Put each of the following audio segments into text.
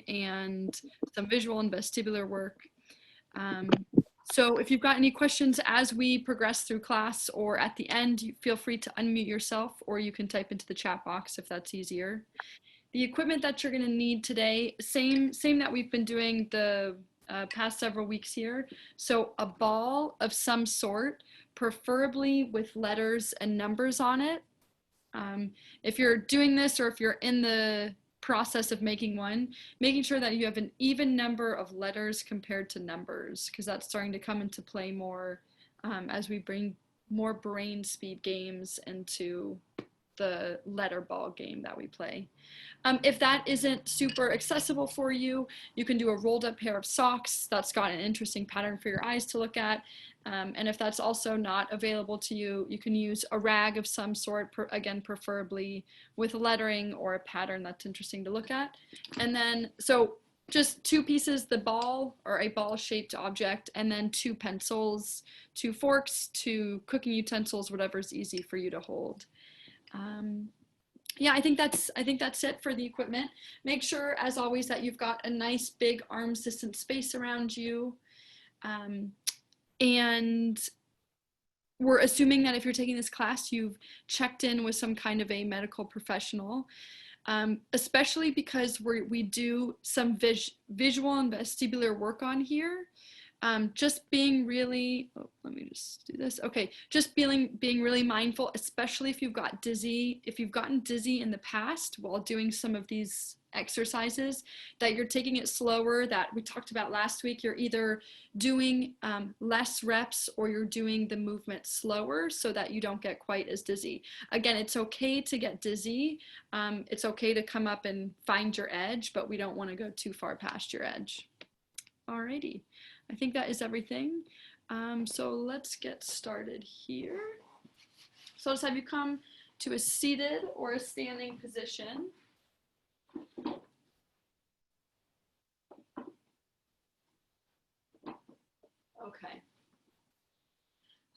and some visual and vestibular work. So if you've got any questions as we progress through class or at the end, you feel free to unmute yourself, or you can type into the chat box if that's easier. The equipment that you're going to need today, same that we've been doing the past several weeks here. So a ball of some sort, preferably with letters and numbers on it. If you're doing this, or if you're in the process of making one, making sure that you have an even number of letters compared to numbers, because that's starting to come into play more as we bring more brain speed games into the letter ball game that we play. If that isn't super accessible for you, you can do a rolled up pair of socks that's got an interesting pattern for your eyes to look at. And if that's also not available to you, you can use a rag of some sort, again, preferably with lettering or a pattern that's interesting to look at. And then, so just two pieces, the ball or a ball shaped object, and then two pencils, two forks, two cooking utensils, whatever's easy for you to hold. Yeah, I think that's it for the equipment. Make sure, as always, that you've got a nice big arm's distance space around you. And we're assuming that if you're taking this class, you've checked in with some kind of a medical professional, especially because we do some visual and vestibular work on here. Just being really, oh, let me just do this. Okay, just being really mindful, especially if you've gotten dizzy in the past while doing some of these exercises, that you're taking it slower, that we talked about last week. You're either doing less reps or you're doing the movement slower so that you don't get quite as dizzy. Again, it's okay to get dizzy. It's okay to come up and find your edge, but we don't want to go too far past your edge. Alrighty. I think that is everything. So let's get started here. So let's have you come to a seated or a standing position. Okay.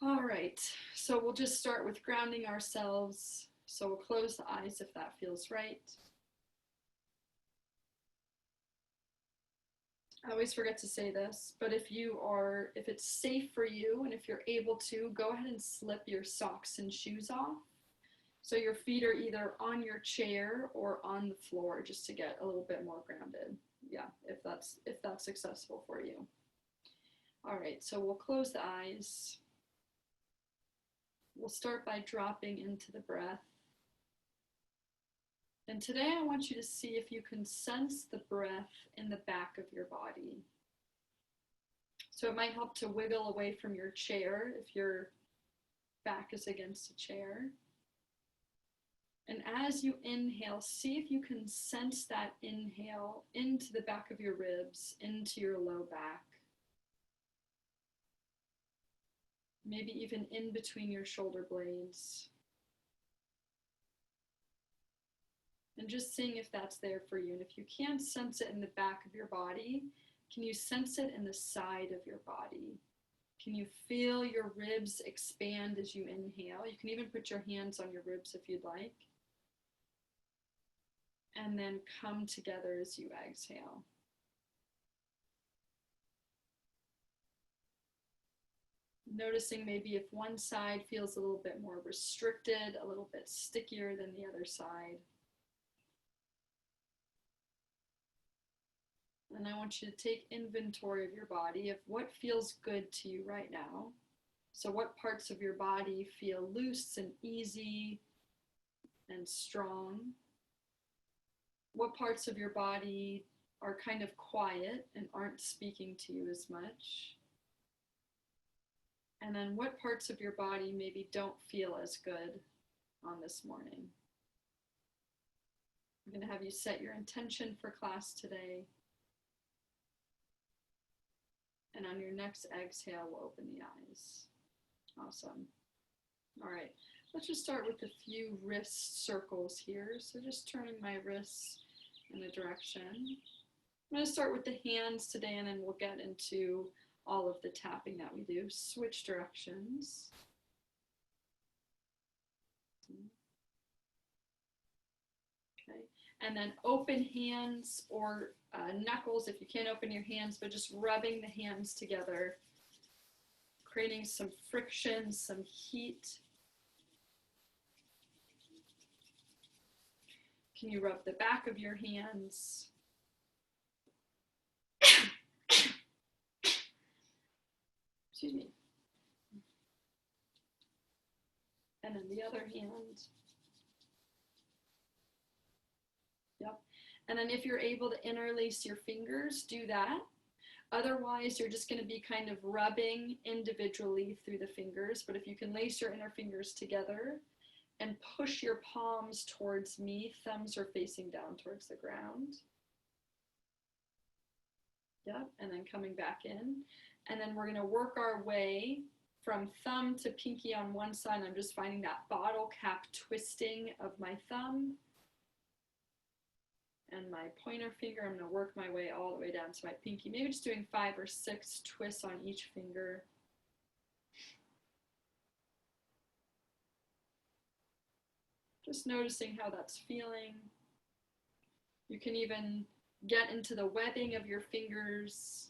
All right. So we'll just start with grounding ourselves. So we'll close the eyes if that feels right. I always forget to say this, but if it's safe for you and if you're able to, go ahead and slip your socks and shoes off. So your feet are either on your chair or on the floor, just to get a little bit more grounded. Yeah, if that's accessible for you. All right, so we'll close the eyes. We'll start by dropping into the breath. And today I want you to see if you can sense the breath in the back of your body. So it might help to wiggle away from your chair if your back is against a chair. And as you inhale, see if you can sense that inhale into the back of your ribs, into your low back. Maybe even in between your shoulder blades. And just seeing if that's there for you. And if you can't sense it in the back of your body, can you sense it in the side of your body? Can you feel your ribs expand as you inhale? You can even put your hands on your ribs if you'd like. And then come together as you exhale. Noticing maybe if one side feels a little bit more restricted, a little bit stickier than the other side. And I want you to take inventory of your body, of what feels good to you right now. So what parts of your body feel loose and easy and strong? What parts of your body are kind of quiet and aren't speaking to you as much? And then what parts of your body maybe don't feel as good on this morning? I'm going to have you set your intention for class today. And on your next exhale, we'll open the eyes. Awesome. All right, let's just start with a few wrist circles here. So just turning my wrists in a direction. I'm going to start with the hands today, and then we'll get into all of the tapping that we do. Switch directions. Okay, And then open hands or knuckles if you can't open your hands, but just rubbing the hands together, creating some friction, some heat. Can you rub the back of your hands? Excuse me. And then the other hand. Yep. And then if you're able to interlace your fingers, do that. Otherwise, you're just going to be kind of rubbing individually through the fingers. But if you can lace your inner fingers together and push your palms towards me, thumbs are facing down towards the ground. Yep, and then coming back in. And then we're going to work our way from thumb to pinky on one side. I'm just finding that bottle cap twisting of my thumb and my pointer finger. I'm going to work my way all the way down to my pinky, maybe just doing 5 or 6 twists on each finger. Just noticing how that's feeling. You can even get into the webbing of your fingers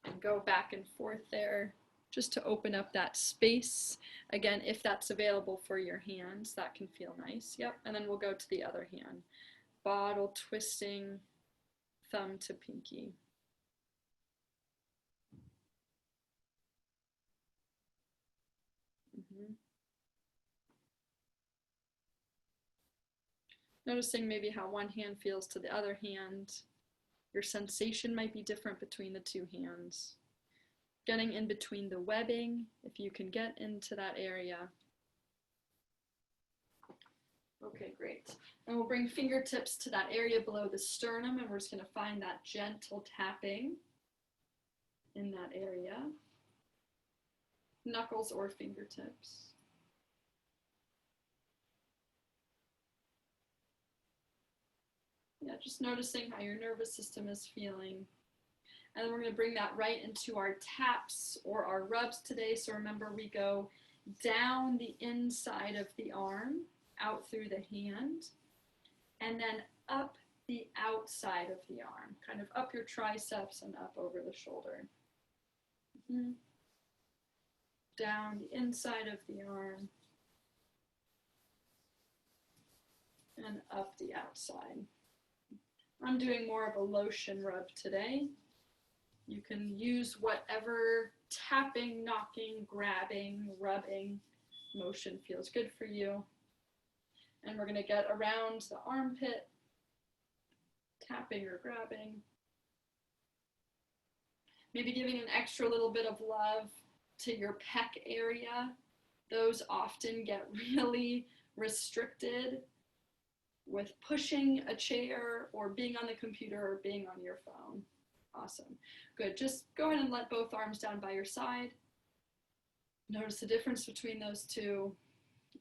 and go back and forth there just to open up that space. Again, if that's available for your hands, that can feel nice. Yep, and then we'll go to the other hand. Bottle twisting, thumb to pinky. Noticing maybe how one hand feels to the other hand. Your sensation might be different between the two hands. Getting in between the webbing, if you can get into that area. Okay, great. And we'll bring fingertips to that area below the sternum, and we're just going to find that gentle tapping in that area. Knuckles or fingertips. Yeah, just noticing how your nervous system is feeling. And then we're going to bring that right into our taps or our rubs today. So remember, we go down the inside of the arm, out through the hand, and then up the outside of the arm, kind of up your triceps and up over the shoulder. Down the inside of the arm and up the outside. I'm doing more of a lotion rub today. You can use whatever tapping, knocking, grabbing, rubbing motion feels good for you. And we're going to get around the armpit, tapping or grabbing. Maybe giving an extra little bit of love to your pec area. Those often get really restricted with pushing a chair or being on the computer or being on your phone. Awesome. Good. Just go ahead and let both arms down by your side. Notice the difference between those two,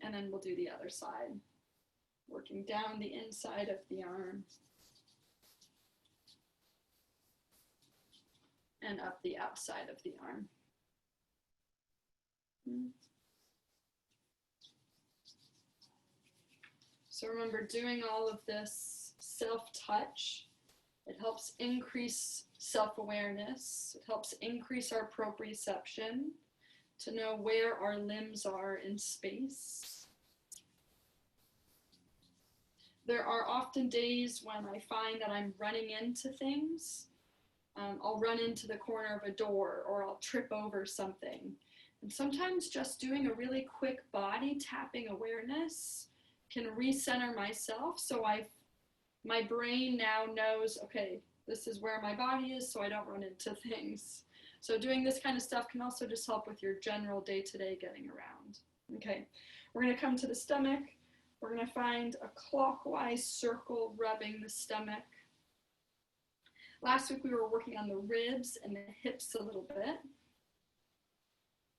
and then we'll do the other side. Working down the inside of the arm and up the outside of the arm. So remember, doing all of this self-touch, it helps increase self-awareness. It helps increase our proprioception to know where our limbs are in space. There are often days when I find that I'm running into things. I'll run into the corner of a door or I'll trip over something. And sometimes just doing a really quick body tapping awareness can recenter myself, so my brain now knows, okay, this is where my body is, so I don't run into things. So doing this kind of stuff can also just help with your general day-to-day getting around. Okay, we're going to come to the stomach. We're going to find a clockwise circle rubbing the stomach. Last week we were working on the ribs and the hips a little bit.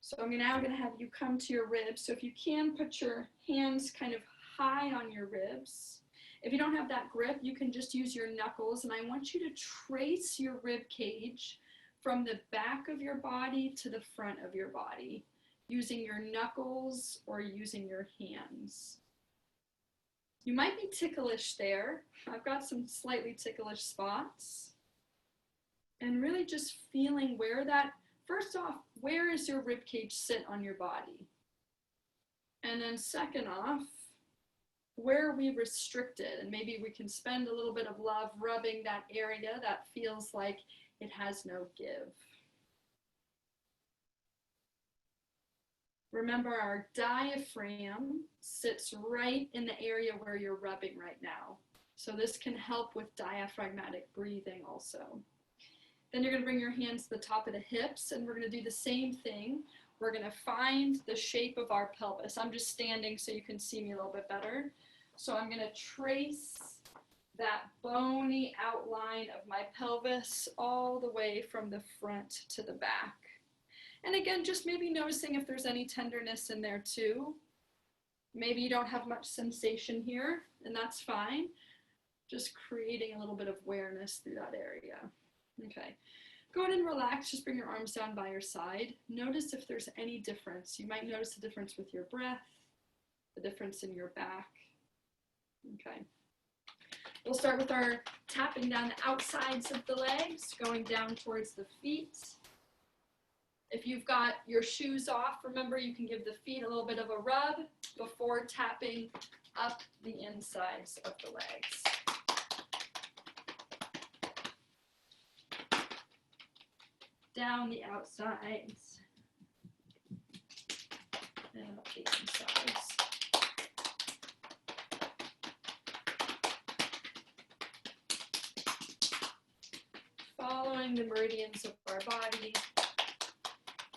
So I'm now going to have you come to your ribs. So if you can, put your hands kind of high on your ribs. If you don't have that grip, you can just use your knuckles, and I want you to trace your rib cage from the back of your body to the front of your body, using your knuckles or using your hands. You might be ticklish there. I've got some slightly ticklish spots. And really just feeling where that, first off, where is your rib cage sit on your body? And then second off, where are we restricted? And maybe we can spend a little bit of love rubbing that area that feels like it has no give. Remember, our diaphragm sits right in the area where you're rubbing right now. So this can help with diaphragmatic breathing also. Then you're going to bring your hands to the top of the hips, and we're going to do the same thing. We're going to find the shape of our pelvis. I'm just standing so you can see me a little bit better. So I'm going to trace that bony outline of my pelvis all the way from the front to the back. And again, just maybe noticing if there's any tenderness in there too. Maybe you don't have much sensation here, and that's fine. Just creating a little bit of awareness through that area. Okay, go ahead and relax. Just bring your arms down by your side. Notice if there's any difference. You might notice the difference with your breath, the difference in your back. Okay, we'll start with our tapping down the outsides of the legs, going down towards the feet. If you've got your shoes off, remember you can give the feet a little bit of a rub before tapping up the insides of the legs. Down the outsides and up the insides. Following the meridians of our body,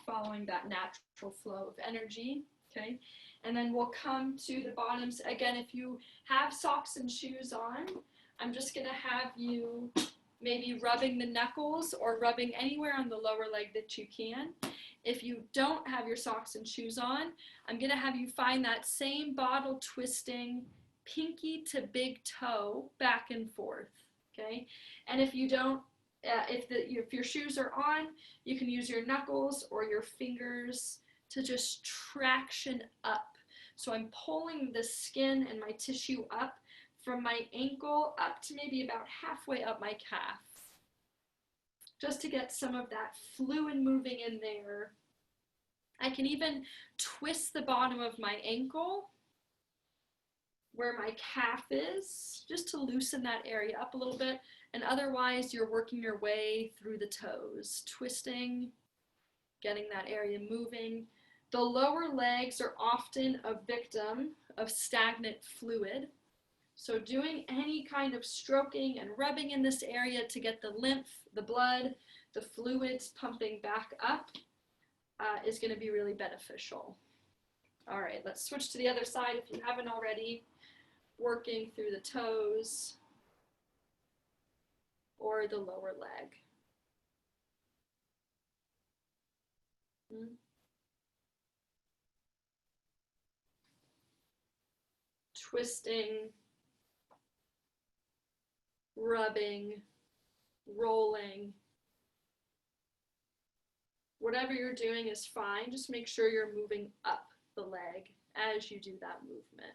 following that natural flow of energy, okay? And then we'll come to the bottoms. Again, if you have socks and shoes on, I'm just gonna have you maybe rubbing the knuckles or rubbing anywhere on the lower leg that you can. If you don't have your socks and shoes on, I'm gonna have you find that same bottle twisting pinky to big toe back and forth, okay? And if you don't, if your shoes are on, you can use your knuckles or your fingers to just traction up. So I'm pulling the skin and my tissue up from my ankle up to maybe about halfway up my calf, just to get some of that fluid moving in there. I can even twist the bottom of my ankle where my calf is, just to loosen that area up a little bit. And otherwise, you're working your way through the toes, twisting, getting that area moving. The lower legs are often a victim of stagnant fluid. So doing any kind of stroking and rubbing in this area to get the lymph, the blood, the fluids pumping back up is going to be really beneficial. All right, let's switch to the other side if you haven't already. Working through the toes or the lower leg. Twisting, rubbing, rolling. Whatever you're doing is fine. Just make sure you're moving up the leg as you do that movement.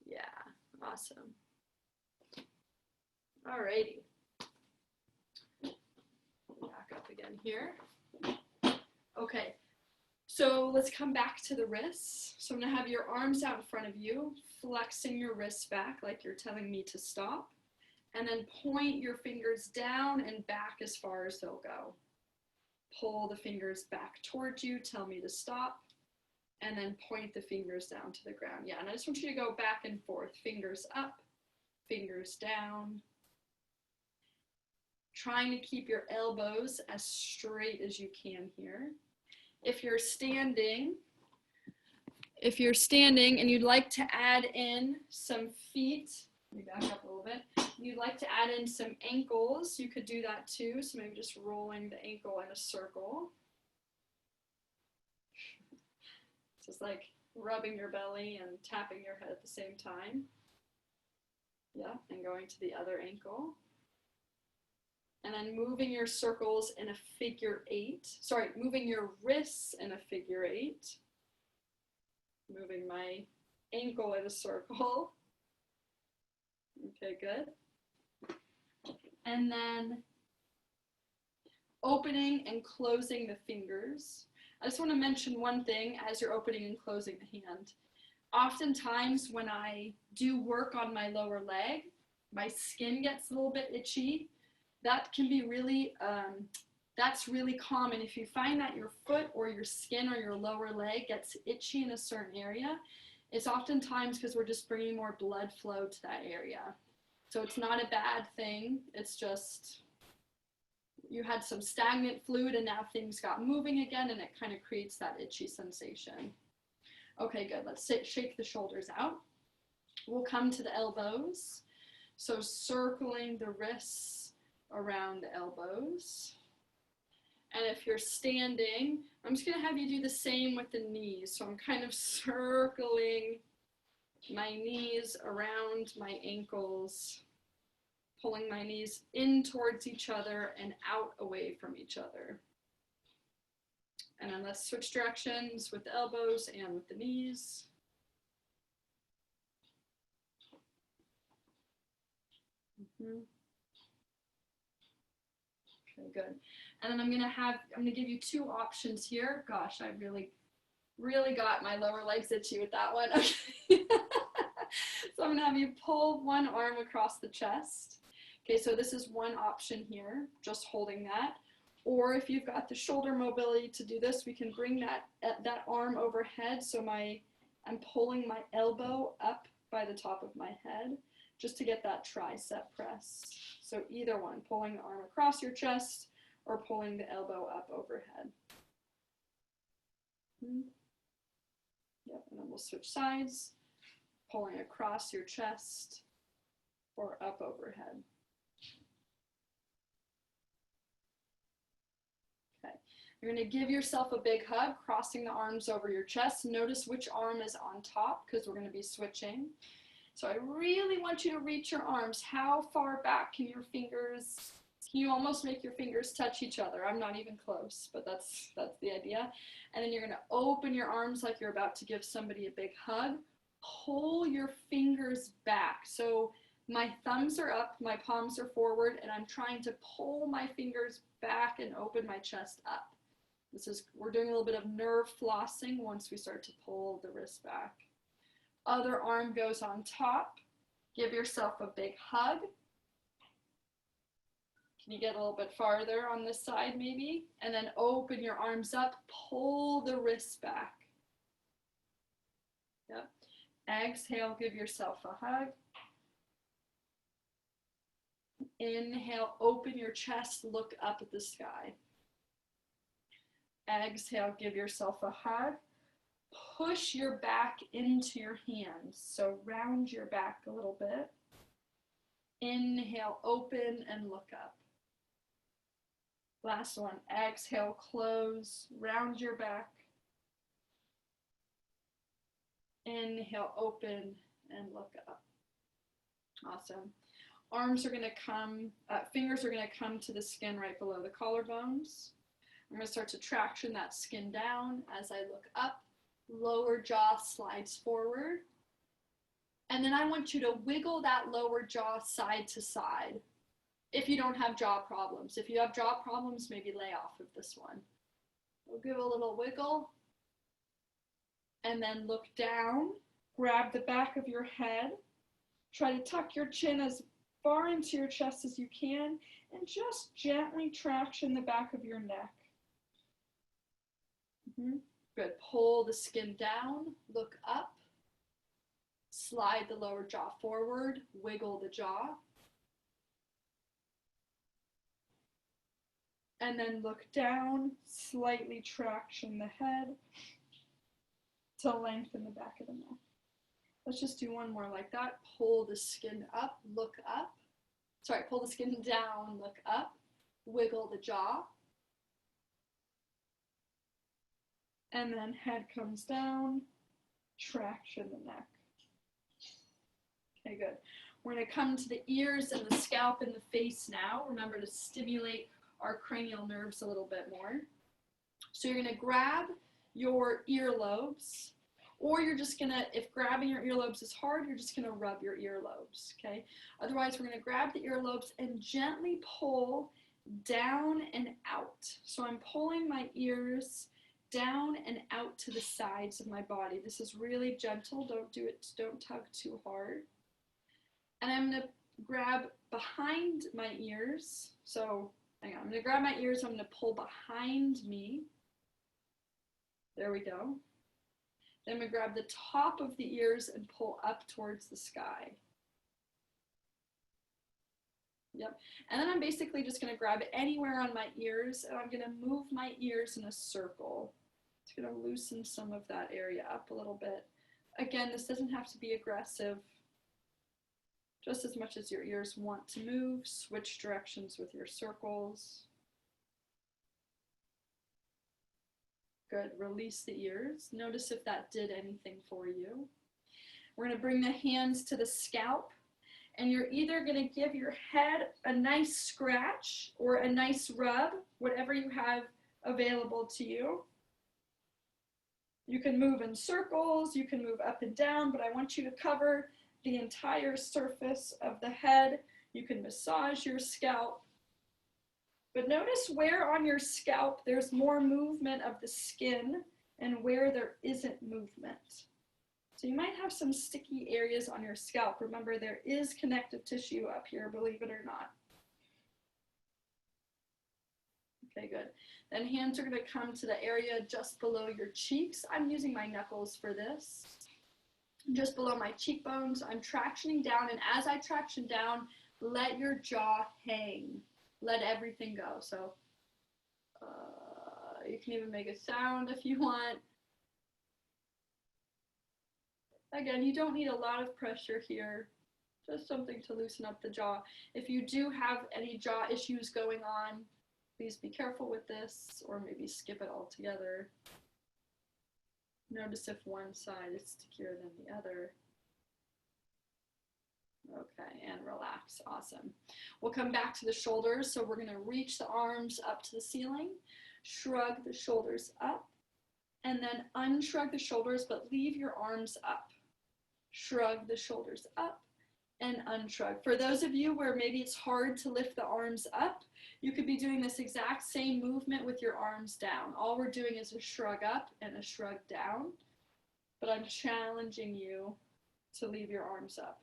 Yeah, awesome. Alrighty. Back up again here. Okay, so let's come back to the wrists. So I'm gonna have your arms out in front of you, flexing your wrists back like you're telling me to stop, and then point your fingers down and back as far as they'll go. Pull the fingers back towards you, tell me to stop, and then point the fingers down to the ground. Yeah, and I just want you to go back and forth, fingers up, fingers down. Trying to keep your elbows as straight as you can here. If you're standing and you'd like to add in some feet, let me back up a little bit. You'd like to add in some ankles, you could do that too. So maybe just rolling the ankle in a circle. Just like rubbing your belly and tapping your head at the same time. Yeah, and going to the other ankle. And then moving your circles in a figure eight. Sorry, moving your wrists in a figure eight. Moving my ankle in a circle. Okay, good. And then opening and closing the fingers. I just want to mention one thing as you're opening and closing the hand. Oftentimes when I do work on my lower leg, my skin gets a little bit itchy. That can be really, that's really common. If you find that your foot or your skin or your lower leg gets itchy in a certain area, it's oftentimes because we're just bringing more blood flow to that area. So it's not a bad thing. It's just you had some stagnant fluid and now things got moving again and it kind of creates that itchy sensation. Okay, good. Let's shake the shoulders out. We'll come to the elbows. So circling the wrists around the elbows. And if you're standing, I'm just going to have you do the same with the knees. So I'm kind of circling my knees around my ankles, pulling my knees in towards each other and out away from each other. And then let's switch directions with the elbows and with the knees. Okay, good. And then I'm gonna give you two options here. Gosh, I really got my lower legs itchy with that one. Okay. So I'm gonna have you pull one arm across the chest. Okay, so this is one option here, just holding that. Or if you've got the shoulder mobility to do this, we can bring that arm overhead. So I'm pulling my elbow up by the top of my head just to get that tricep press. So either one, pulling the arm across your chest or pulling the elbow up overhead. Yep, and then we'll switch sides, pulling across your chest or up overhead. Okay, you're going to give yourself a big hug, crossing the arms over your chest. Notice which arm is on top because we're going to be switching. So I really want you to reach your arms. How far back can your fingers, can you almost make your fingers touch each other? I'm not even close, but that's the idea. And then you're going to open your arms like you're about to give somebody a big hug. Pull your fingers back. So my thumbs are up, my palms are forward, and I'm trying to pull my fingers back and open my chest up. We're doing a little bit of nerve flossing once we start to pull the wrist back. Other arm goes on top. Give yourself a big hug. Can you get a little bit farther on this side maybe? And then open your arms up, pull the wrists back. Yep. Exhale, give yourself a hug. Inhale, open your chest, look up at the sky. Exhale, give yourself a hug. Push your back into your hands. So round your back a little bit. Inhale, open and look up. Last one. Exhale, close, round your back. Inhale, open and look up. Awesome. Arms are going to come, fingers are going to come to the skin right below the collarbones. I'm going to start to traction that skin down as I look up. Lower jaw slides forward. And then I want you to wiggle that lower jaw side to side if you don't have jaw problems. If you have jaw problems, maybe lay off of this one. We'll give a little wiggle. And then look down. Grab the back of your head. Try to tuck your chin as far into your chest as you can. And just gently traction the back of your neck. Good. Pull the skin down, look up, slide the lower jaw forward, wiggle the jaw, and then look down, slightly traction the head to lengthen the back of the neck. Let's just do one more like that. Pull the skin up, look up. Sorry, pull the skin down, look up, wiggle the jaw. And then head comes down, traction the neck. Okay, good. We're going to come to the ears and the scalp and the face now. Remember to stimulate our cranial nerves a little bit more. So you're going to grab your earlobes Or you're just gonna, if grabbing your earlobes is hard, you're just gonna rub your earlobes, okay? Otherwise, we're gonna grab the earlobes and gently pull down and out. So I'm pulling my ears down and out to the sides of my body. This is really gentle. Don't do it, don't tug too hard. And I'm gonna grab behind my ears. So hang on, I'm gonna grab my ears, I'm gonna pull behind me. There we go. Then I'm gonna grab the top of the ears and pull up towards the sky. Yep. And then I'm basically just gonna grab anywhere on my ears and I'm gonna move my ears in a circle. It's gonna loosen some of that area up a little bit. Again, this doesn't have to be aggressive. Just as much as your ears want to move, switch directions with your circles. Good, release the ears. Notice if that did anything for you. We're gonna bring the hands to the scalp and you're either gonna give your head a nice scratch or a nice rub, whatever you have available to you. You can move in circles, you can move up and down, but I want you to cover the entire surface of the head. You can massage your scalp. But notice where on your scalp there's more movement of the skin and where there isn't movement. So you might have some sticky areas on your scalp. Remember, there is connective tissue up here, believe it or not. Okay, good. Then hands are going to come to the area just below your cheeks. I'm using my knuckles for this. Just below my cheekbones, I'm tractioning down, and as I traction down, let your jaw hang. Let everything go. So you can even make a sound if you want. Again, you don't need a lot of pressure here, just something to loosen up the jaw. If you do have any jaw issues going on, please be careful with this, or maybe skip it altogether. Notice if one side is stickier than the other. Okay, and relax. Awesome. We'll come back to the shoulders. So we're going to reach the arms up to the ceiling, shrug the shoulders up, and then unshrug the shoulders, but leave your arms up. Shrug the shoulders up and unshrug. For those of you where maybe it's hard to lift the arms up, you could be doing this exact same movement with your arms down. All we're doing is a shrug up and a shrug down, but I'm challenging you to leave your arms up.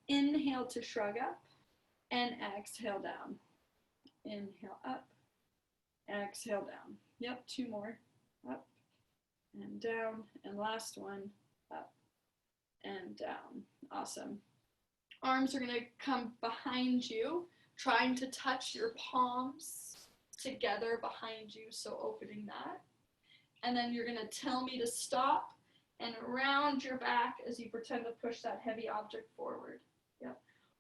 Inhale to shrug up and exhale down. Inhale up, exhale down. Yep, two more. Up and down, and last one, up and down. Awesome. Arms are going to come behind you, trying to touch your palms together behind you, so opening that. And then you're going to tell me to stop and round your back as you pretend to push that heavy object forward. Yep.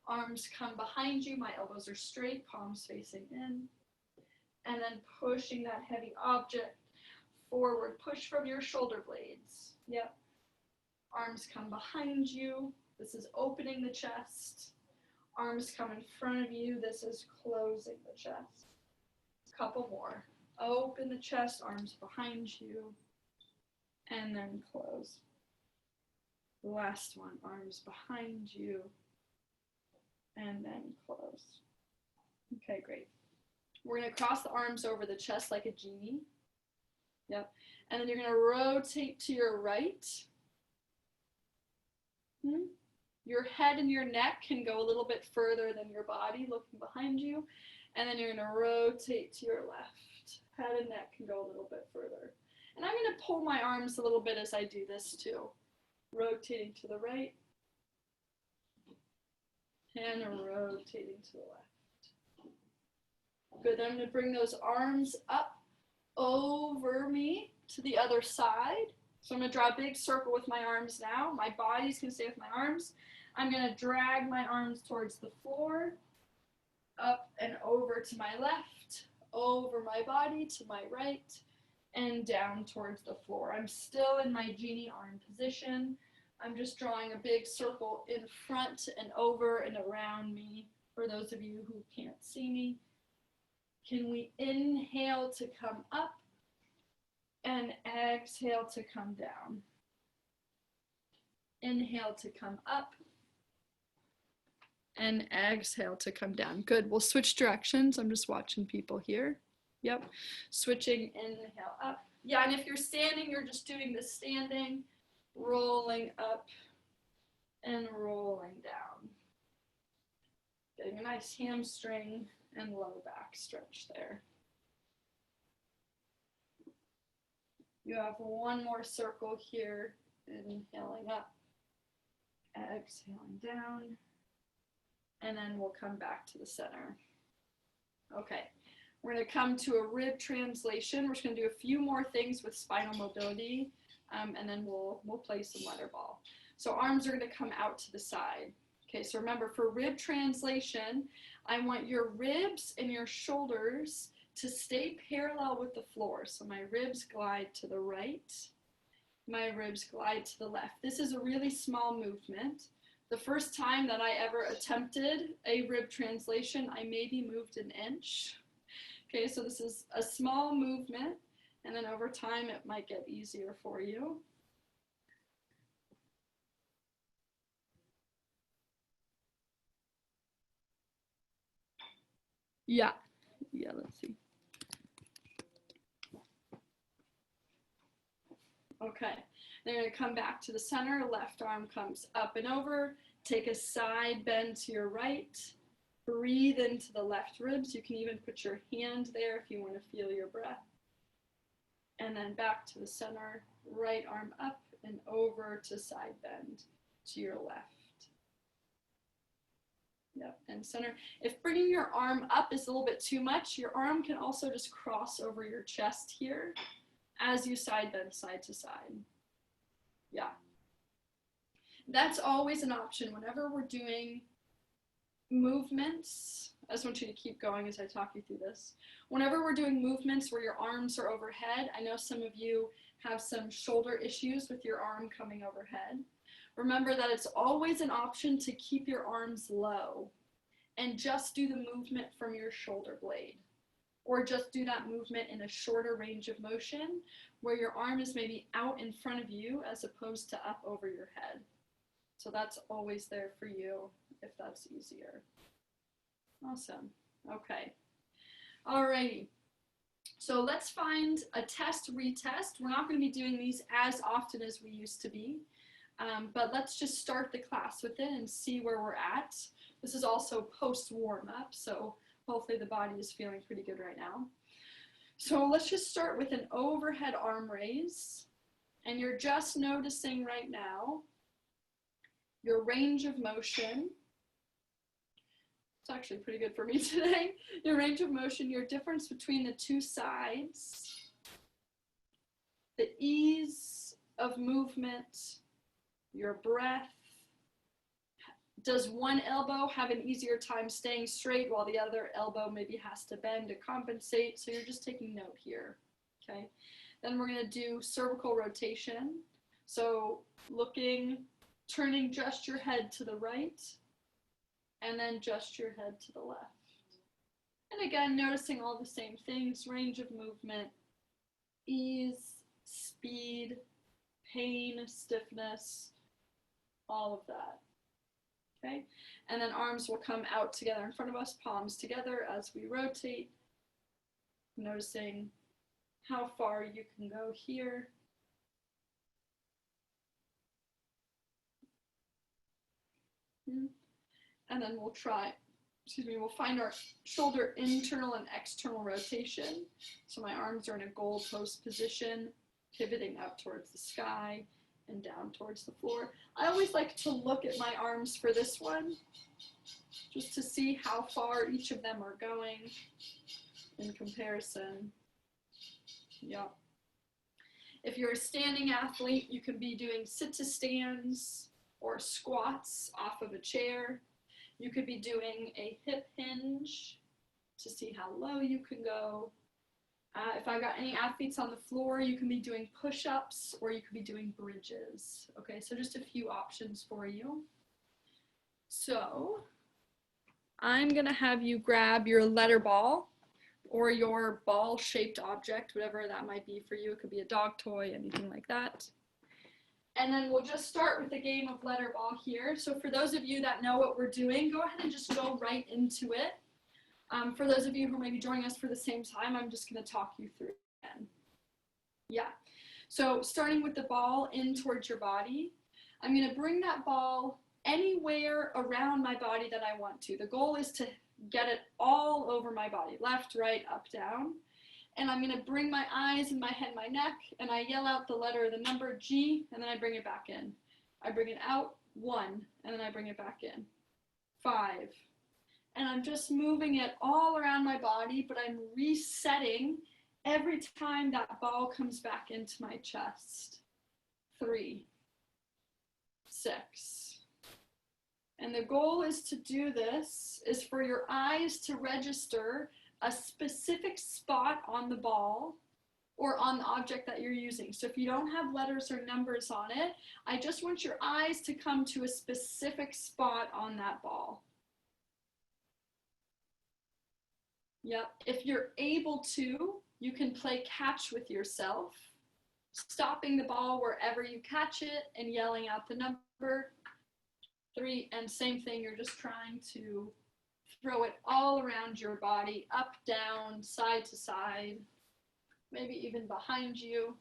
Arms come behind you, my elbows are straight, palms facing in. And then pushing that heavy object forward. Push from your shoulder blades. Yep. Arms come behind you. This is opening the chest. Arms come in front of you. This is closing the chest. A couple more. Open the chest, arms behind you, and then close. The last one, arms behind you, and then close. Okay, great. We're going to cross the arms over the chest like a genie. Yep. And then you're going to rotate to your right. Your head and your neck can go a little bit further than your body, looking behind you. And then you're going to rotate to your left. Head and neck can go a little bit further. And I'm going to pull my arms a little bit as I do this too. Rotating to the right. And rotating to the left. Good, then I'm going to bring those arms up over me to the other side. So I'm going to draw a big circle with my arms now. My body's going to stay with my arms. I'm going to drag my arms towards the floor, up and over to my left, over my body to my right, and down towards the floor. I'm still in my genie arm position. I'm just drawing a big circle in front and over and around me. For those of you who can't see me, can we inhale to come up and exhale to come down? Inhale to come up. And exhale to come down. Good. We'll switch directions. I'm just watching people here. Yep. Switching, inhale up. Yeah, and if you're standing, you're just doing the standing, rolling up and rolling down. Getting a nice hamstring and low back stretch there. You have one more circle here. Inhaling up, exhaling down. And then we'll come back to the center. Okay, we're going to come to a rib translation. We're just going to do a few more things with spinal mobility, and then we'll play some letter ball. So arms are going to come out to the side. Okay, so remember, for rib translation, I want your ribs and your shoulders to stay parallel with the floor. So my ribs glide to the right, my ribs glide to the left. This is a really small movement. The first time that I ever attempted a rib translation, I maybe moved an inch. Okay, so this is a small movement, and then over time it might get easier for you. Yeah, let's see. Okay, then you're going to come back to the center. Left arm comes up and over. Take a side bend to your right. Breathe into the left ribs. You can even put your hand there if you want to feel your breath. And then back to the center. Right arm up and over to side bend to your left. Yep, and center. If bringing your arm up is a little bit too much, your arm can also just cross over your chest here as you side bend side to side. Yeah. That's always an option whenever we're doing movements. I just want you to keep going as I talk you through this. Whenever we're doing movements where your arms are overhead, I know some of you have some shoulder issues with your arm coming overhead. Remember that it's always an option to keep your arms low and just do the movement from your shoulder blade. Or just do that movement in a shorter range of motion where your arm is maybe out in front of you as opposed to up over your head. So that's always there for you if that's easier. Awesome. Okay. Alrighty. So let's find a test retest. We're not going to be doing these as often as we used to be, but let's just start the class with it and see where we're at. This is also post warm-up, so hopefully the body is feeling pretty good right now. So let's just start with an overhead arm raise, and you're just noticing right now your range of motion. It's actually pretty good for me today. Your range of motion, your difference between the two sides, the ease of movement, your breath. Does one elbow have an easier time staying straight while the other elbow maybe has to bend to compensate? So you're just taking note here, okay? Then we're gonna do cervical rotation. So turning just your head to the right, and then just your head to the left. And again, noticing all the same things, range of movement, ease, speed, pain, stiffness, all of that. Okay, and then arms will come out together in front of us, palms together as we rotate, noticing how far you can go here. And then we'll find our shoulder internal and external rotation. So my arms are in a goalpost position, pivoting up towards the sky and down towards the floor. I always like to look at my arms for this one, just to see how far each of them are going in comparison. Yeah. If you're a standing athlete, you can be doing sit-to-stands or squats off of a chair. You could be doing a hip hinge to see how low you can go. If I've got any athletes on the floor, you can be doing push-ups or you could be doing bridges. Okay, so just a few options for you. So I'm gonna have you grab your letter ball or your ball-shaped object, whatever that might be for you. It could be a dog toy, anything like that. And then we'll just start with the game of letter ball here. So for those of you that know what we're doing, go ahead and just go right into it. For those of you who may be joining us for the same time, I'm just going to talk you through it again. Yeah. So starting with the ball in towards your body, I'm going to bring that ball anywhere around my body that I want to. The goal is to get it all over my body, left, right, up, down. And I'm going to bring my eyes and my head, my neck, and I yell out the letter or the number G, and then I bring it back in. I bring it out, 1, and then I bring it back in, 5. And I'm just moving it all around my body, but I'm resetting every time that ball comes back into my chest, 3, 6. And the goal is to do this, is for your eyes to register a specific spot on the ball or on the object that you're using. So if you don't have letters or numbers on it, I just want your eyes to come to a specific spot on that ball. Yep, if you're able to, you can play catch with yourself, stopping the ball wherever you catch it and yelling out the number, 3, and same thing, you're just trying to throw it all around your body, up, down, side to side, maybe even behind you.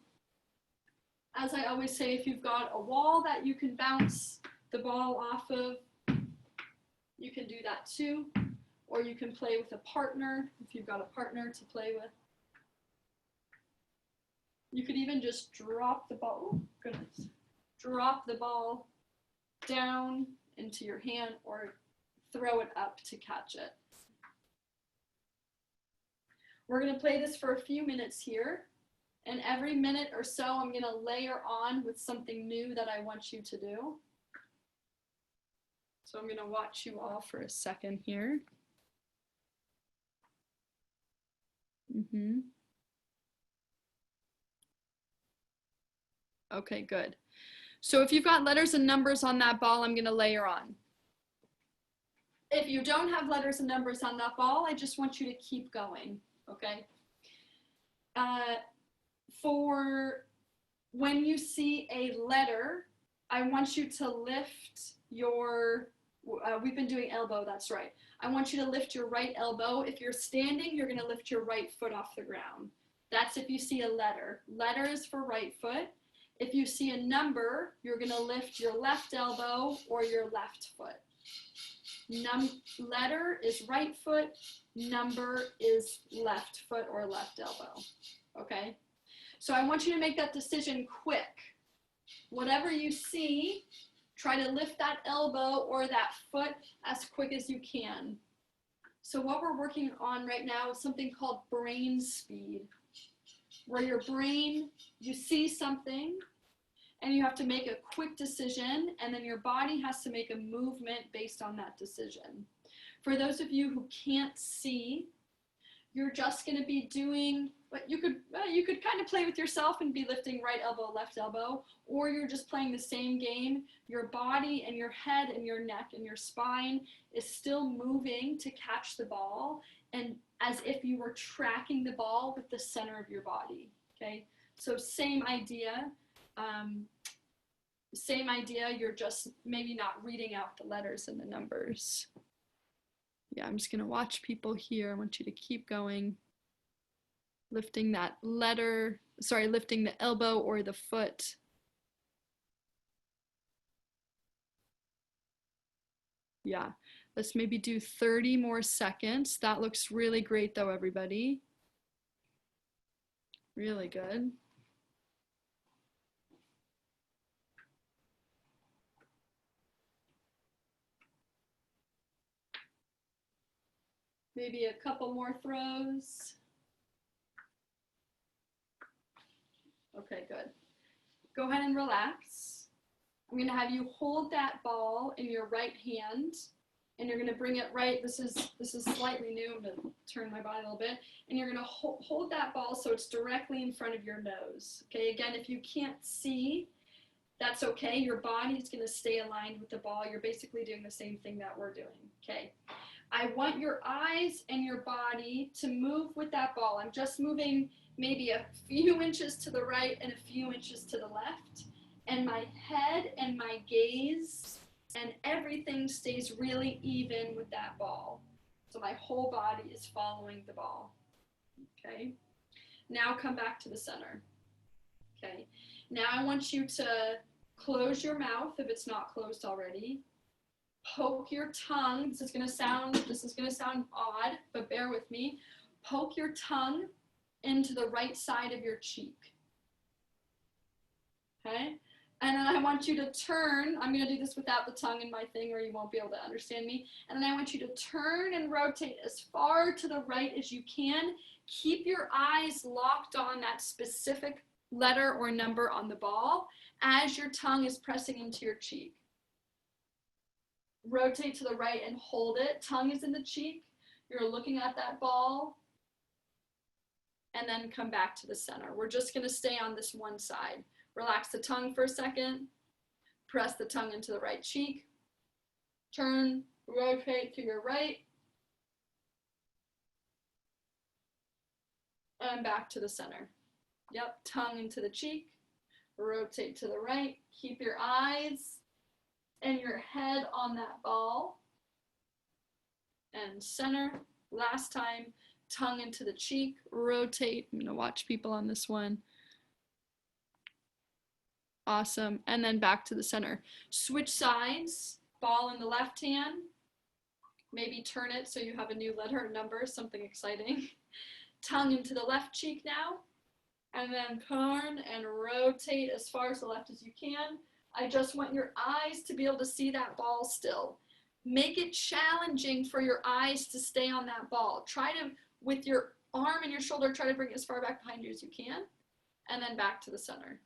As I always say, if you've got a wall that you can bounce the ball off of, you can do that too. Or you can play with a partner, if you've got a partner to play with. You could even just drop the ball, oh goodness, drop the ball down into your hand or throw it up to catch it. We're going to play this for a few minutes here, and every minute or so I'm going to layer on with something new that I want you to do. So I'm going to watch you all for a second here. Okay, good. So if you've got letters and numbers on that ball, I'm going to layer on. If you don't have letters and numbers on that ball, I just want you to keep going, okay? For when you see a letter, I want you to lift your, we've been doing elbow, that's right. I want you to lift your right elbow. If you're standing, you're going to lift your right foot off the ground. That's if you see a letter. Letter is for right foot. If you see a number, you're going to lift your left elbow or your left foot. Letter is right foot, number is left foot or left elbow, okay? So I want you to make that decision quick. Whatever you see, try to lift that elbow or that foot as quick as you can. So what we're working on right now is something called brain speed, where your brain, you see something, and you have to make a quick decision, and then your body has to make a movement based on that decision. For those of you who can't see, you're just going to be doing, but you could kind of play with yourself and be lifting right elbow, left elbow, or you're just playing the same game. Your body and your head and your neck and your spine is still moving to catch the ball, and as if you were tracking the ball with the center of your body, okay? So same idea. Same idea, you're just maybe not reading out the letters and the numbers. Yeah, I'm just going to watch people here. I want you to keep going. Lifting that letter, sorry, lifting the elbow or the foot. Yeah, let's maybe do 30 more seconds. That looks really great though, everybody. Really good. Maybe a couple more throws. Okay, good. Go ahead and relax. I'm going to have you hold that ball in your right hand, and you're going to bring it right. This is slightly new. I'm going to turn my body a little bit, and you're going to hold that ball so it's directly in front of your nose. Okay, again, if you can't see, that's okay. Your body is going to stay aligned with the ball. You're basically doing the same thing that we're doing. Okay. I want your eyes and your body to move with that ball. I'm just moving maybe a few inches to the right and a few inches to the left. and my head and my gaze and everything stays really even with that ball. So my whole body is following the ball. Okay. Now come back to the center. Okay. Now I want you to close your mouth if it's not closed already. Poke your tongue. This is going to sound odd, but bear with me. Poke your tongue into the right side of your cheek. Okay? And then I want you to turn. I'm going to do this without the tongue in my thing or you won't be able to understand me. And then I want you to turn and rotate as far to the right as you can. Keep your eyes locked on that specific letter or number on the ball as your tongue is pressing into your cheek. Rotate to the right and hold it. Tongue is in the cheek. You're looking at that ball. And then come back to the center. We're just going to stay on this one side. Relax the tongue for a second. Press the tongue into the right cheek. Turn, rotate to your right. And back to the center. Yep, tongue into the cheek. Rotate to the right. Keep your eyes and your head on that ball. And center. Last time, tongue into the cheek. Rotate. I'm going to watch people on this one. Awesome. And then back to the center. Switch sides. Ball in the left hand. Maybe turn it so you have a new letter or number, something exciting. Tongue into the left cheek now. And then turn and rotate as far as the left as you can. I just want your eyes to be able to see that ball still. Make it challenging for your eyes to stay on that ball. Try to, with your arm and your shoulder, try to bring it as far back behind you as you can. And then back to the center.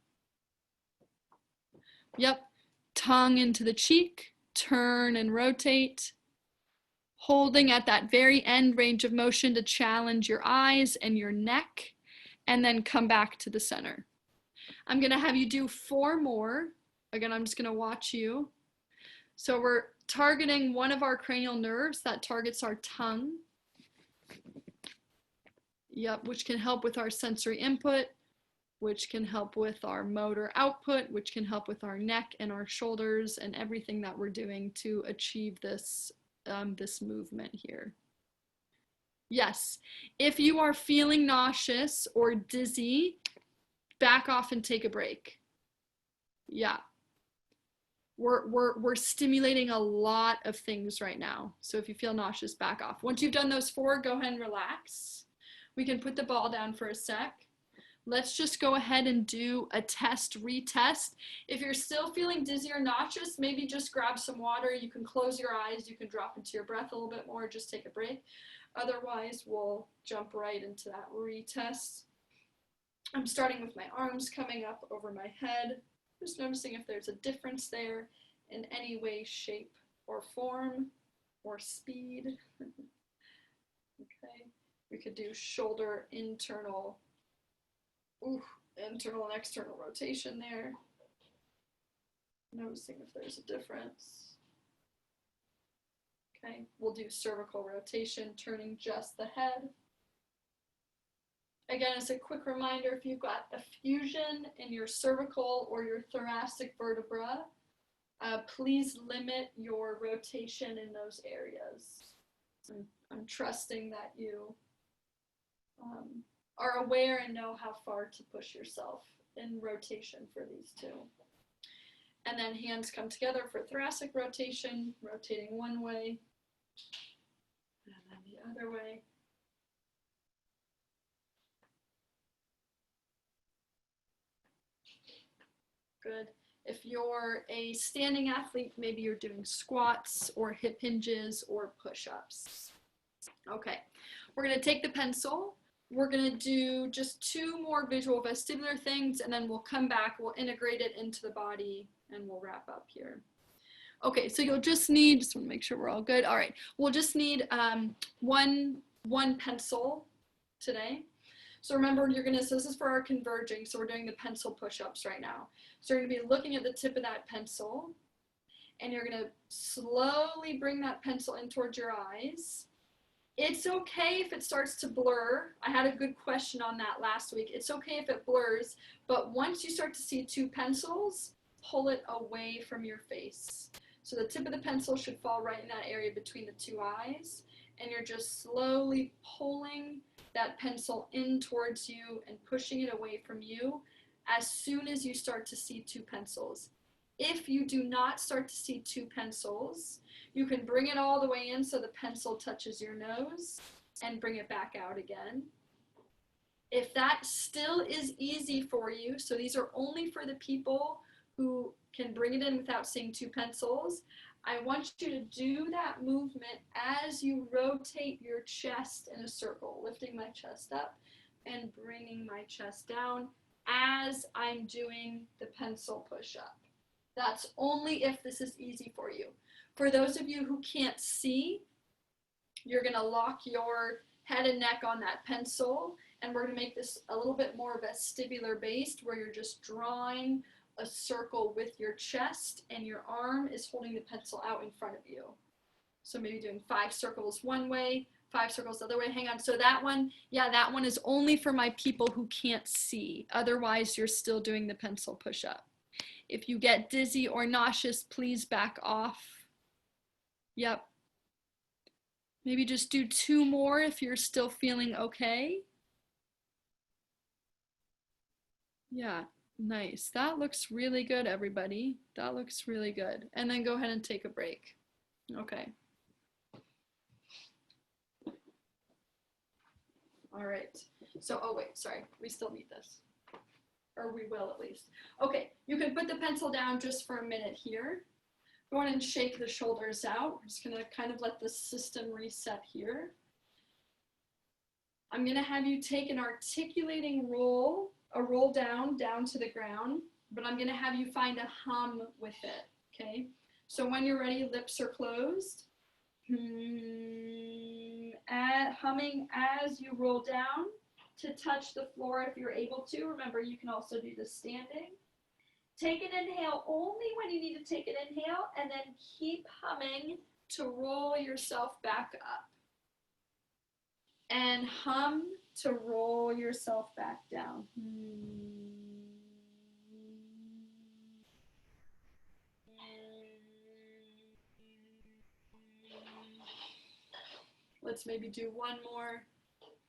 Yep, tongue into the cheek, turn and rotate, holding at that very end range of motion to challenge your eyes and your neck, and then come back to the center. I'm gonna have you do 4 more. Again, I'm just gonna watch you. So we're targeting one of our cranial nerves that targets our tongue. Yep, which can help with our sensory input, which can help with our motor output, which can help with our neck and our shoulders and everything that we're doing to achieve this, this movement here. Yes, if you are feeling nauseous or dizzy, back off and take a break. Yeah, we're stimulating a lot of things right now. So if you feel nauseous, back off. Once you've done those 4, go ahead and relax. We can put the ball down for a sec. Let's just go ahead and do a test, retest. If you're still feeling dizzy or nauseous, maybe just grab some water. You can close your eyes. You can drop into your breath a little bit more. Just take a break. Otherwise, we'll jump right into that retest. I'm starting with my arms coming up over my head. Just noticing if there's a difference there in any way, shape, or form, or speed. Okay. We could do shoulder internal. Internal and external rotation there. Noticing if there's a difference. Okay, we'll do cervical rotation, turning just the head. Again, as a quick reminder, if you've got a fusion in your cervical or your thoracic vertebra, please limit your rotation in those areas. I'm trusting that you are aware and know how far to push yourself in rotation for these 2. And then hands come together for thoracic rotation, rotating one way, and then the other way. Good. If you're a standing athlete, maybe you're doing squats or hip hinges or push-ups. Okay, we're going to take the pencil. We're going to do just 2 more visual vestibular things, and then we'll come back, we'll integrate it into the body, and we'll wrap up here. Okay, so you'll just need, just want to make sure we're all good. All right, we'll just need one pencil today. So remember, so this is for our converging, so we're doing the pencil push-ups right now. So you're going to be looking at the tip of that pencil, and you're going to slowly bring that pencil in towards your eyes. It's okay if it starts to blur. I had a good question on that last week. It's okay if it blurs, but once you start to see 2 pencils, pull it away from your face. So the tip of the pencil should fall right in that area between the two eyes, and you're just slowly pulling that pencil in towards you and pushing it away from you as soon as you start to see two pencils. If you do not start to see two pencils, you can bring it all the way in so the pencil touches your nose and bring it back out again. If that still is easy for you, so these are only for the people who can bring it in without seeing two pencils, I want you to do that movement as you rotate your chest in a circle, lifting my chest up and bringing my chest down as I'm doing the pencil push-up. That's only if this is easy for you. For those of you who can't see, you're going to lock your head and neck on that pencil, and we're going to make this a little bit more vestibular based, where you're just drawing a circle with your chest and your arm is holding the pencil out in front of you. So maybe doing 5 circles one way, 5 circles the other way. Hang on. So that one, yeah, that one is only for my people who can't see. Otherwise, you're still doing the pencil push-up. If you get dizzy or nauseous, please back off. Yep. Maybe just do 2 more if you're still feeling okay. Yeah, nice. That looks really good, everybody. That looks really good. And then go ahead and take a break. Okay. All right. So, oh wait, sorry. We still need this. Or we will at least. Okay, you can put the pencil down just for a minute here. Go on and shake the shoulders out. I'm just gonna kind of let the system reset here. I'm gonna have you take an articulating roll, a roll down to the ground, but I'm gonna have you find a hum with it, okay? So when you're ready, lips are closed. Humming as you roll down to touch the floor if you're able to. Remember, you can also do this standing. Take an inhale only when you need to take an inhale, and then keep humming to roll yourself back up. And hum to roll yourself back down. Let's maybe do one more.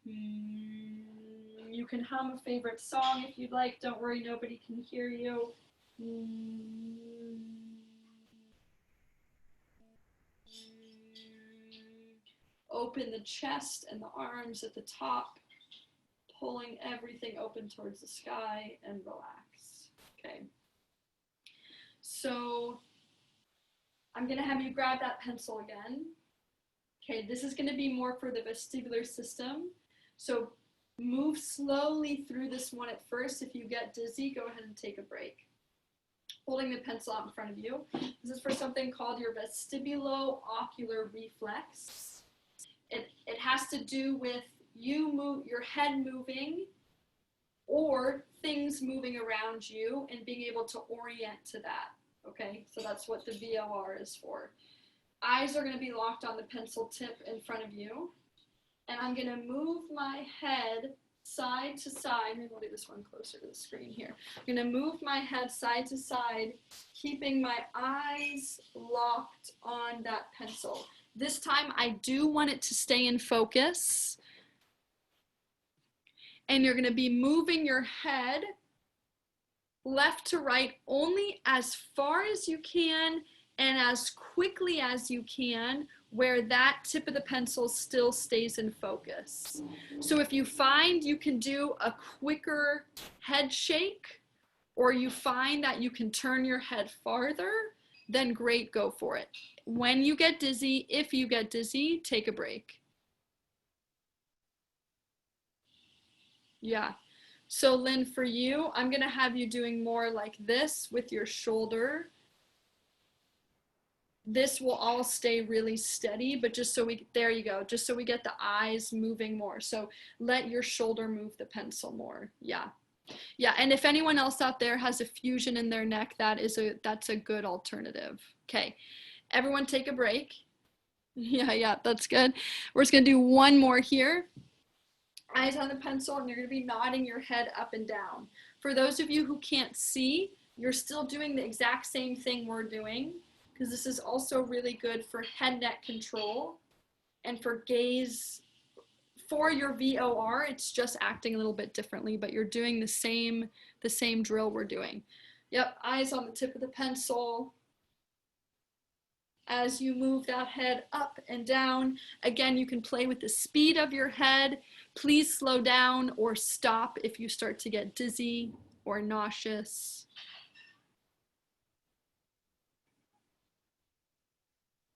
You can hum a favorite song if you'd like. Don't worry, nobody can hear you. Open the chest and the arms at the top, pulling everything open towards the sky, and relax. Okay. So I'm going to have you grab that pencil again. Okay, this is going to be more for the vestibular system. So move slowly through this one at first. If you get dizzy, go ahead and take a break. Holding the pencil out in front of you. This is for something called your vestibulo-ocular reflex. It has to do with your head moving or things moving around you and being able to orient to that. Okay, so that's what the VOR is for. Eyes are going to be locked on the pencil tip in front of you. And I'm going to move my head side to side. Maybe we'll do this one closer to the screen here. I'm going to move my head side to side, keeping my eyes locked on that pencil. This time I do want it to stay in focus. And you're going to be moving your head left to right only as far as you can and as quickly as you can, where that tip of the pencil still stays in focus. So if you find you can do a quicker head shake, or you find that you can turn your head farther, then great, go for it. When you get dizzy, if you get dizzy, take a break. Yeah. So Lynn, for you, I'm gonna have you doing more like this with your shoulder. This will all stay really steady, but just so there you go, just so we get the eyes moving more. So let your shoulder move the pencil more. Yeah. Yeah, and if anyone else out there has a fusion in their neck, that's a good alternative. Okay, everyone take a break. Yeah, that's good. We're just gonna do one more here. Eyes on the pencil, and you're gonna be nodding your head up and down. For those of you who can't see, you're still doing the exact same thing we're doing, because this is also really good for head neck control and for gaze. For your VOR, it's just acting a little bit differently, but you're doing the same drill we're doing. Yep, eyes on the tip of the pencil. As you move that head up and down, again, you can play with the speed of your head. Please slow down or stop if you start to get dizzy or nauseous.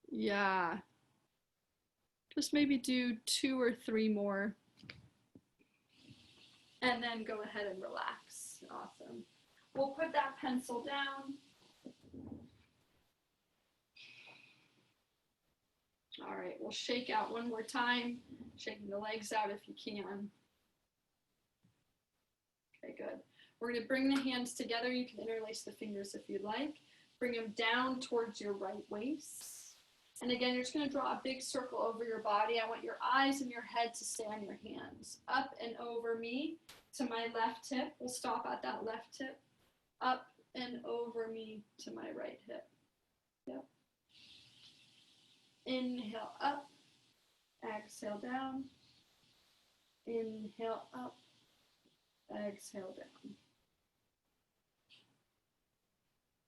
Yeah. Just maybe do 2 or 3 more. And then go ahead and relax. Awesome. We'll put that pencil down. All right, we'll shake out one more time, shaking the legs out if you can. Okay, good. We're going to bring the hands together. You can interlace the fingers if you'd like. Bring them down towards your right waist. And again, you're just going to draw a big circle over your body. I want your eyes and your head to stay on your hands. Up and over me to my left hip. We'll stop at that left hip. Up and over me to my right hip. Yep. Inhale up, exhale down. Inhale up, exhale down.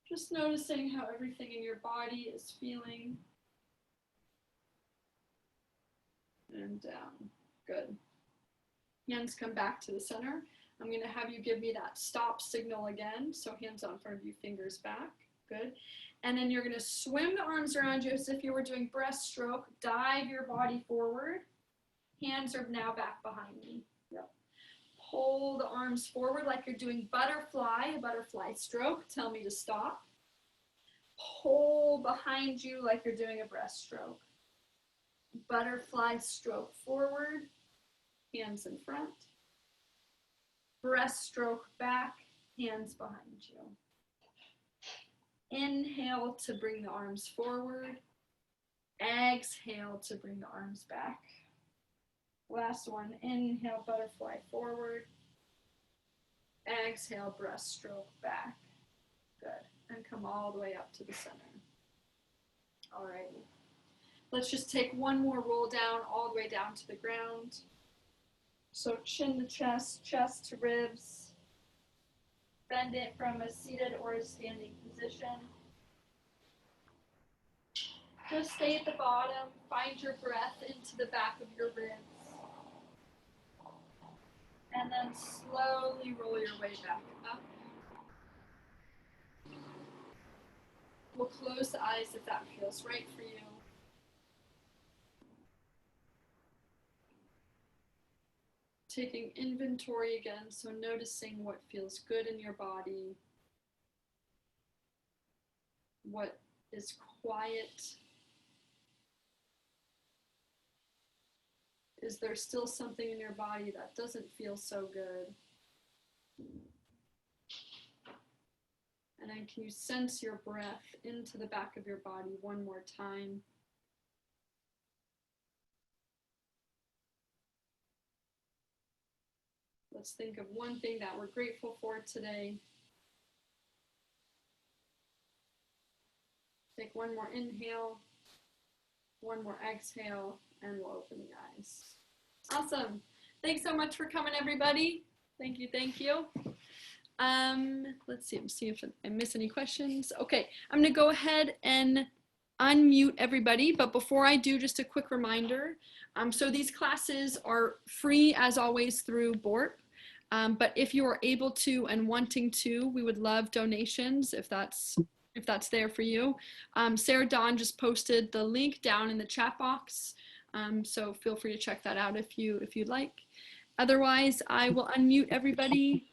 Just noticing how everything in your body is feeling. And down. Good. Hands come back to the center. I'm going to have you give me that stop signal again. So hands out in front of you, fingers back. Good. And then you're going to swim the arms around you as if you were doing breaststroke. Dive your body forward. Hands are now back behind me. Yep. Pull the arms forward like you're doing butterfly, a butterfly stroke. Tell me to stop. Pull behind you like you're doing a breaststroke. Butterfly stroke forward. Hands in front. Breaststroke back. Hands behind you. Inhale to bring the arms forward. Exhale to bring the arms back. Last one. Inhale, butterfly forward. Exhale, breaststroke back. Good. And come all the way up to the center. All right. Let's just take one more roll down, all the way down to the ground. So chin to chest, chest to ribs. Bend it from a seated or a standing position. Just stay at the bottom. Find your breath into the back of your ribs. And then slowly roll your way back up. We'll close the eyes if that feels right for you. Taking inventory again, so noticing what feels good in your body, what is quiet. Is there still something in your body that doesn't feel so good? And then can you sense your breath into the back of your body one more time? Let's think of one thing that we're grateful for today. Take one more inhale, one more exhale, and we'll open the eyes. Awesome. Thanks so much for coming, everybody. Thank you, thank you. Let's see, I'm seeing if I miss any questions. Okay, I'm gonna go ahead and unmute everybody, but before I do, just a quick reminder. So these classes are free as always through BORP. But if you are able to and wanting to, we would love donations if that's there for you. Sarah Dawn just posted the link down in the chat box, so feel free to check that out if you'd like. Otherwise, I will unmute everybody.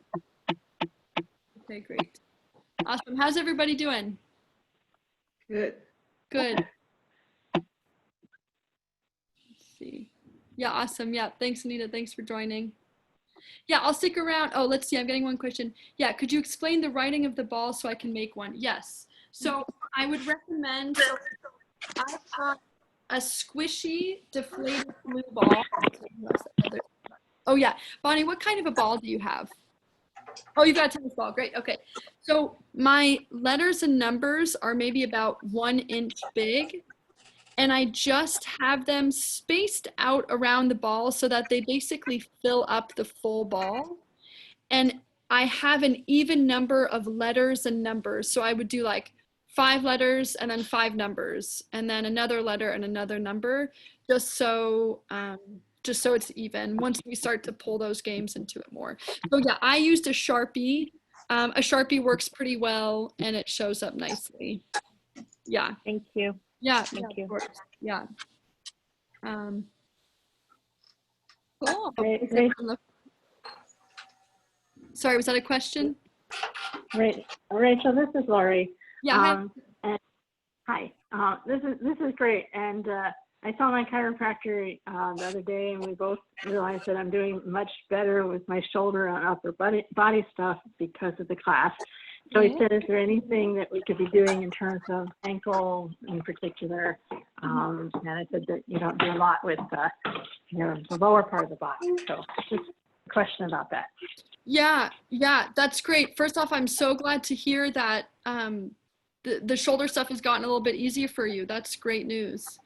Okay, great, awesome. How's everybody doing? Good. Good. Let's see. Yeah, awesome. Yeah, thanks, Anita. Thanks for joining. Yeah, I'll stick around. Oh, let's see. I'm getting one question. Yeah, could you explain the writing of the ball so I can make one? Yes. So I would recommend, I've got a squishy, deflated blue ball. Oh, yeah. Bonnie, what kind of a ball do you have? Oh, you got a tennis ball. Great. Okay. So my letters and numbers are maybe about 1 inch big. And I just have them spaced out around the ball so that they basically fill up the full ball. And I have an even number of letters and numbers. So I would do like 5 letters and then 5 numbers, and then another letter and another number, just so it's even once we start to pull those games into it more. So yeah, I used a Sharpie. A Sharpie works pretty well and it shows up nicely. Yeah. Thank you. Yeah. Thank yeah, you. Of course. Yeah. Cool. Sorry, was that a question? Rachel, this is Lori. Yeah. And hi. This is great. And I saw my chiropractor the other day, and we both realized that I'm doing much better with my shoulder and upper body stuff because of the class. So he said, is there anything that we could be doing in terms of ankle in particular? And I said that you don't do a lot with the lower part of the body. So just a question about that. Yeah, that's great. First off, I'm so glad to hear that the shoulder stuff has gotten a little bit easier for you. That's great news.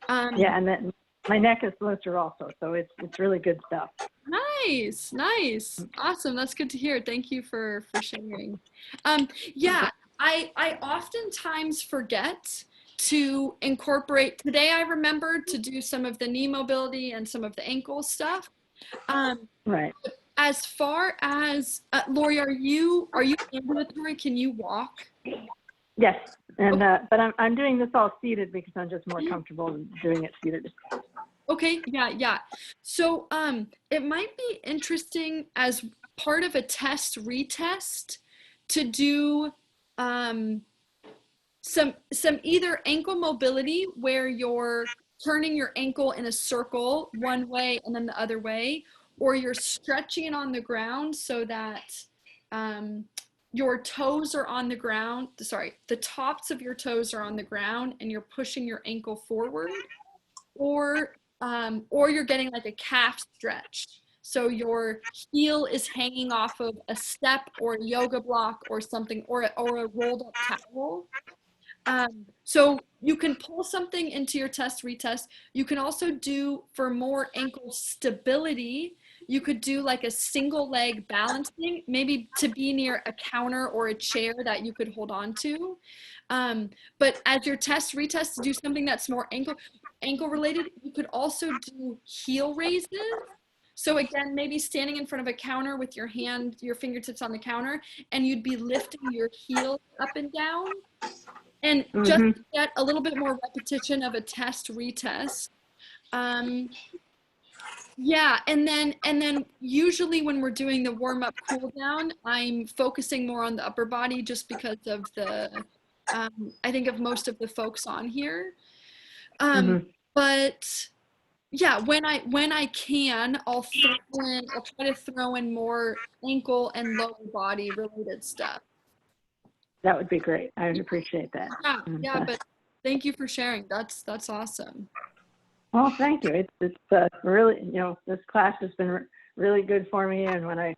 Yeah, and then my neck is looser also, so it's really good stuff. Nice. Awesome. That's good to hear. Thank you for sharing. Yeah, I oftentimes forget to incorporate. Today I remembered to do some of the knee mobility and some of the ankle stuff. Right. As far as Lori, are you ambulatory? Can you walk? Yes, and but I'm doing this all seated because I'm just more comfortable doing it seated. Okay, yeah. So it might be interesting as part of a test retest to do some either ankle mobility where you're turning your ankle in a circle one way and then the other way, or you're stretching it on the ground so that your toes are on the ground. Sorry, the tops of your toes are on the ground and you're pushing your ankle forward, or you're getting like a calf stretch. So your heel is hanging off of a step or a yoga block or something, or a rolled up towel. So you can pull something into your test retest. You can also do, for more ankle stability, you could do like a single leg balancing, maybe to be near a counter or a chair that you could hold on to. But as your test retest, to do something that's more ankle related, you could also do heel raises. So again, maybe standing in front of a counter with your fingertips on the counter, and you'd be lifting your heel up and down. And just to get a little bit more repetition of a test retest. Yeah, and then usually when we're doing the warm-up cool down, I'm focusing more on the upper body just because of the I think of most of the folks on here. But yeah, when I can, I'll try to throw in more ankle and lower body related stuff. That would be great. I would appreciate that. Yeah, but thank you for sharing. That's awesome. Well, thank you. It's really, this class has been really good for me. And when I